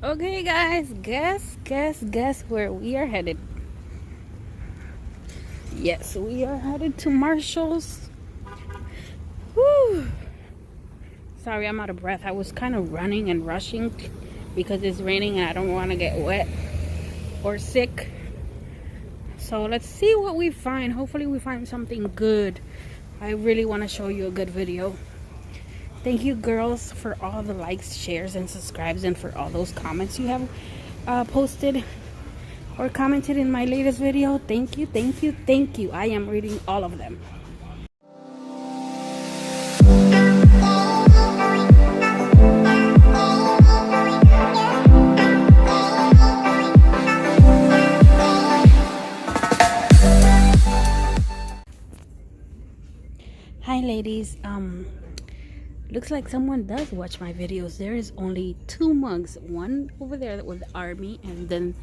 Okay, guys, guess where we are headed. Yes, we are headed to Marshall's. Woo! Sorry, I'm out of breath. I was kind of running and rushing because it's raining and I don't want to get wet or sick. So let's see what we find. Hopefully we find something good. I really want to show you a good video. Thank you, girls, for all the likes, shares, and subscribes, and for all those comments you have posted or commented in my latest video. Thank you, thank you, thank you. I am reading all of them. Hi, ladies. Looks like someone does watch my videos. There is only 2 mugs, one over there with the army and then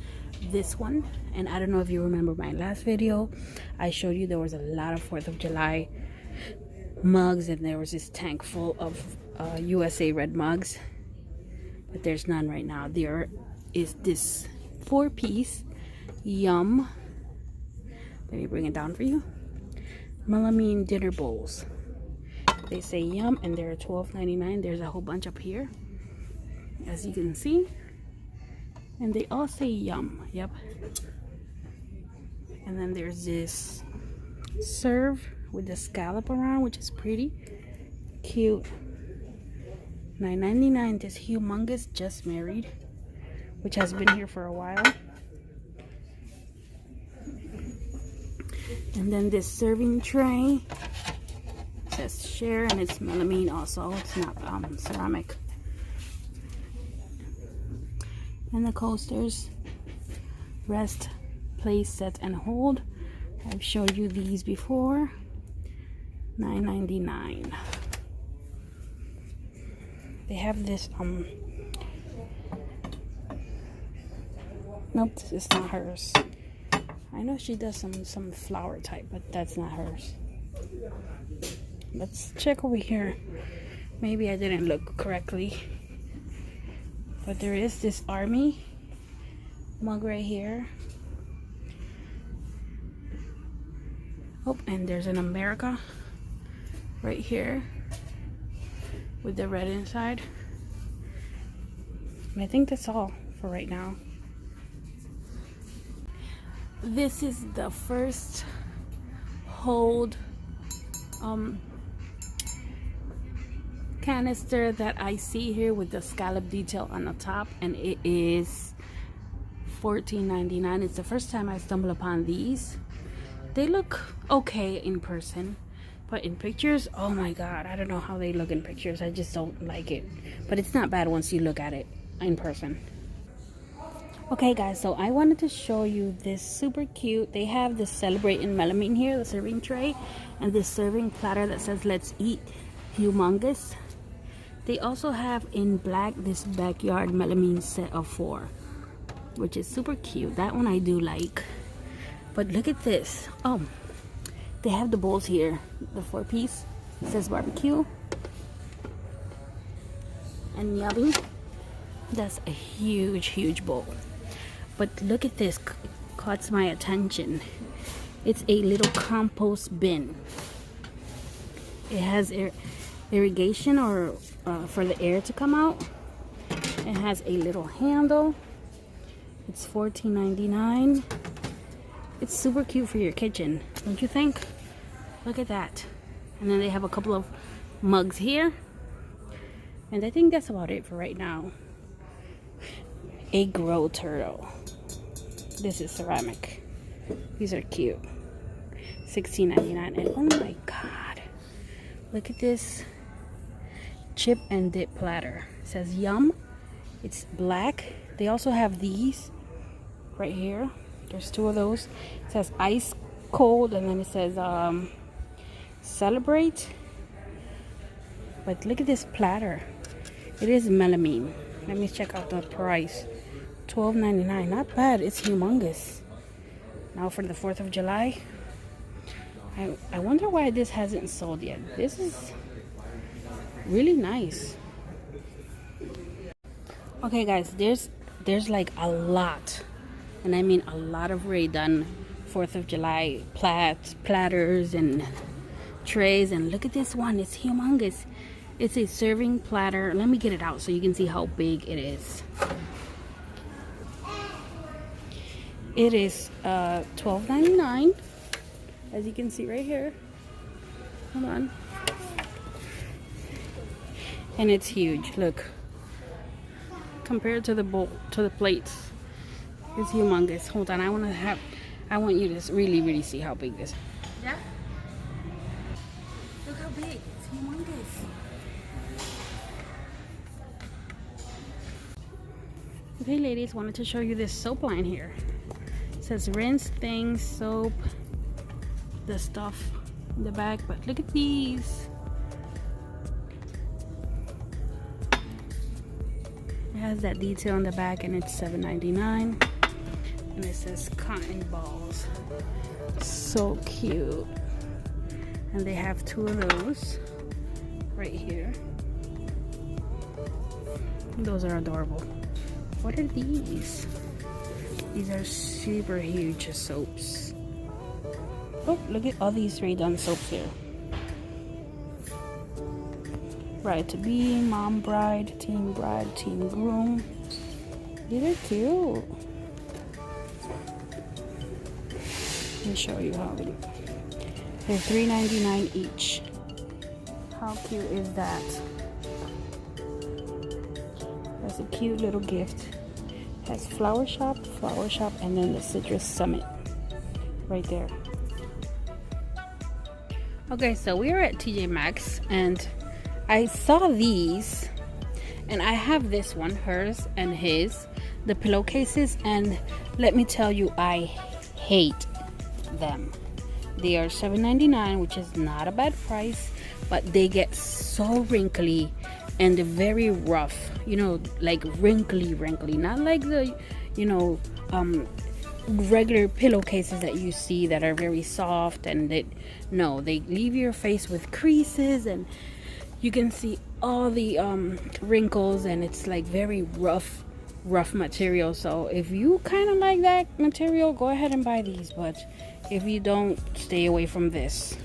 this one. And I don't know if you remember my last video, I showed you there was a lot of 4th of July mugs and there was this tank full of USA red mugs, but there's none right now. There is this 4-piece Yum, let me bring it down for you, melamine dinner bowls. They say Yum and they're $12.99. There's a whole bunch up here, as you can see, and they all say Yum. Yep. And then there's this serve with the scallop around, which is pretty cute. $9.99. This humongous Just Married, which has been here for a while. And then this serving tray says share, and it's melamine also. It's not ceramic. And the coasters, rest, place, set, and hold. I've showed you these before. $9.99. They have this nope, this is not hers. I know she does some flower type, but that's not hers. Let's check over here. Maybe I didn't look correctly, but there is this army mug right here. Oh, and there's an America right here with the red inside. And I think that's all for right now. This is the first hold canister that I see here with the scallop detail on the top, and it is $14.99. It's the first time I stumbled upon these. They look okay in person, but in pictures, oh my god, I don't know how they look in pictures. I just don't like it, but it's not bad once you look at it in person. Okay guys, so I wanted to show you this super cute. They have the Celebrate in melamine here, the serving tray, and this serving platter that says let's eat, humongous. They also have in black this backyard melamine set of 4, which is super cute. That one I do like. But look at this. Oh, they have the bowls here. The 4-piece. It says barbecue and yummy. That's a huge bowl. But look at this. Caught my attention. It's a little compost bin. It has irrigation or for the air to come out. It has a little handle. It's $14.99. It's super cute for your kitchen, don't you think? Look at that. And then they have a couple of mugs here, and I think that's about it for right now. A grow turtle. This is ceramic. These are cute. $16.99. And oh my god, look at this chip and dip platter. It says Yum. It's black. They also have these right here. There's 2 of those. It says ice cold, and then it says celebrate. But look at this platter. It is melamine. Let me check out the price. $12.99. Not bad. It's humongous. Now for the 4th of July, I wonder why this hasn't sold yet. This is really nice. Okay guys, there's there's like a lot, and I mean a lot of Rae Dunn 4th of July platters and trays. And look at this one, it's humongous. It's a serving platter. Let me get it out so you can see how big it is. It is $12.99, as you can see right here. Hold on. And it's huge. Look, compared to the bowl, to the plates, it's humongous. Hold on, I want you to really see how big this is. Yeah. Look how big. It's humongous. Okay, ladies, wanted to show you this soap line here. It says rinse things, soap, the stuff in the back, but look at these. It has that detail on the back, and it's $7.99. And it says cotton balls. So cute. And they have 2 of those right here. Those are adorable. What are these? These are super huge soaps. Oh, look at all these Rae Dunn soaps here. Bride to be, mom bride, teen groom. These are cute. Let me show you how they look. They're $3.99 each. How cute is that? That's a cute little gift. It has flower shop, and then the citrus summit right there. Okay, so we are at TJ Maxx, and I saw these, and I have this one, hers and his, the pillowcases, and let me tell you, I hate them. They are $7.99, which is not a bad price, but they get so wrinkly and very rough, you know, like wrinkly, not like the, you know, regular pillowcases that you see that are very soft, and they leave your face with creases, and you can see all the wrinkles, and it's like very rough material. So if you kind of like that material, go ahead and buy these, but if you don't, stay away from this.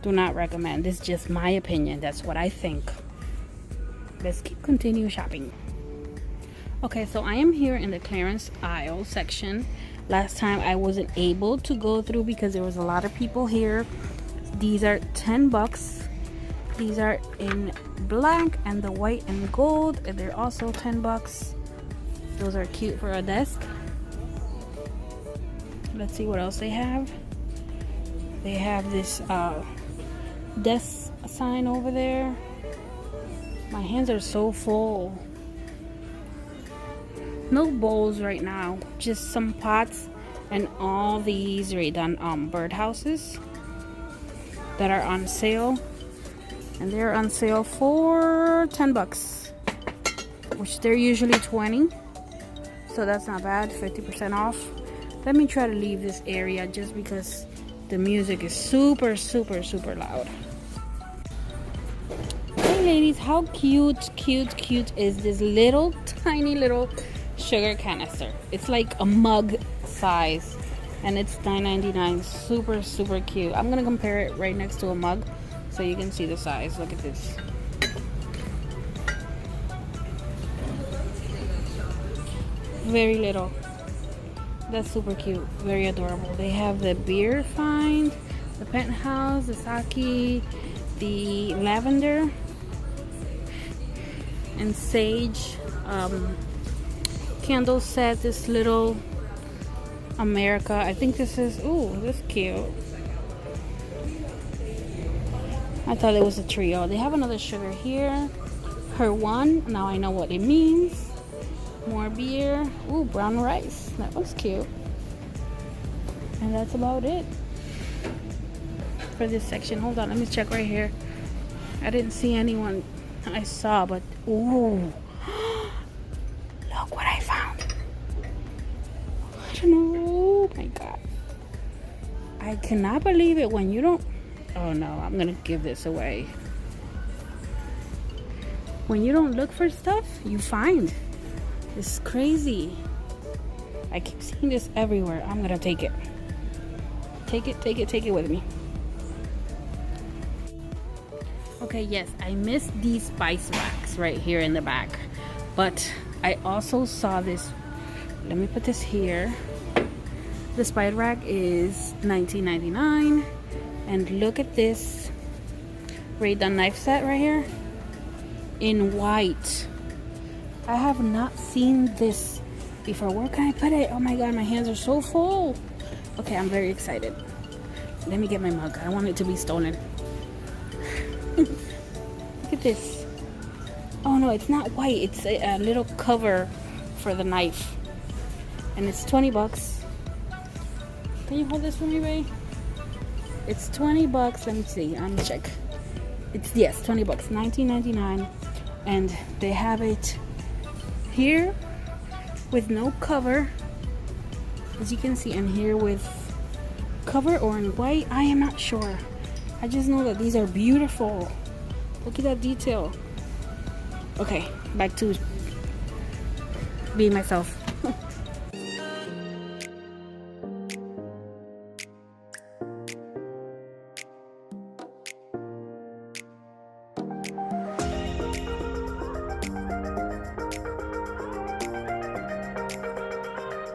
Do not recommend. This is just my opinion. That's what I think. Let's continue shopping. Okay, so I am here in the clearance aisle section. Last time I wasn't able to go through because there was a lot of people here. These are $10. These are in black and the white and gold, and they're also $10. Those are cute for a desk. Let's see what else they have. They have this desk sign over there. My hands are so full. No bowls right now, just some pots and all these Rae Dunn birdhouses that are on sale, and they're on sale for $10, which they're usually $20, so that's not bad. 50% off. Let me try to leave this area just because the music is super loud. Hey ladies, how cute is this little tiny little sugar canister? It's like a mug size, and it's $9.99. Super cute. I'm gonna compare it right next to a mug so you can see the size. Look at this. Very little. That's super cute. Very adorable. They have the beer find, the penthouse, the sake, the lavender and sage candle set. This little America. I think this is, ooh, this is cute. I thought it was a trio. They have another sugar here. Her one. Now I know what it means. More beer. Ooh, brown rice. That was cute. And that's about it for this section. Hold on, let me check right here. I didn't see anyone I saw, but ooh. Look what I found. I don't know. Oh my god. I cannot believe it when you don't. Oh no, I'm gonna give this away. When you don't look for stuff, you find. It's crazy. I keep seeing this everywhere. I'm gonna take it. Take it with me. Okay, yes, I missed these spice racks right here in the back. But I also saw this. Let me put this here. The spice rack is $19.99. And look at this Rae Dunn knife set right here in white. I have not seen this before. Where can I put it? Oh my god, my hands are so full. Okay, I'm very excited. Let me get my mug. I don't want it to be stolen. Look at this. Oh no, it's not white. It's a little cover for the knife. And it's 20 bucks. Can you hold this for me, Rae? It's 20 bucks. Let me see. I'm gonna check. It's, yes, 20 bucks. $19.99. And they have it here with no cover, as you can see, and here with cover or in white. I am not sure. I just know that these are beautiful. Look at that detail. Okay, back to being myself.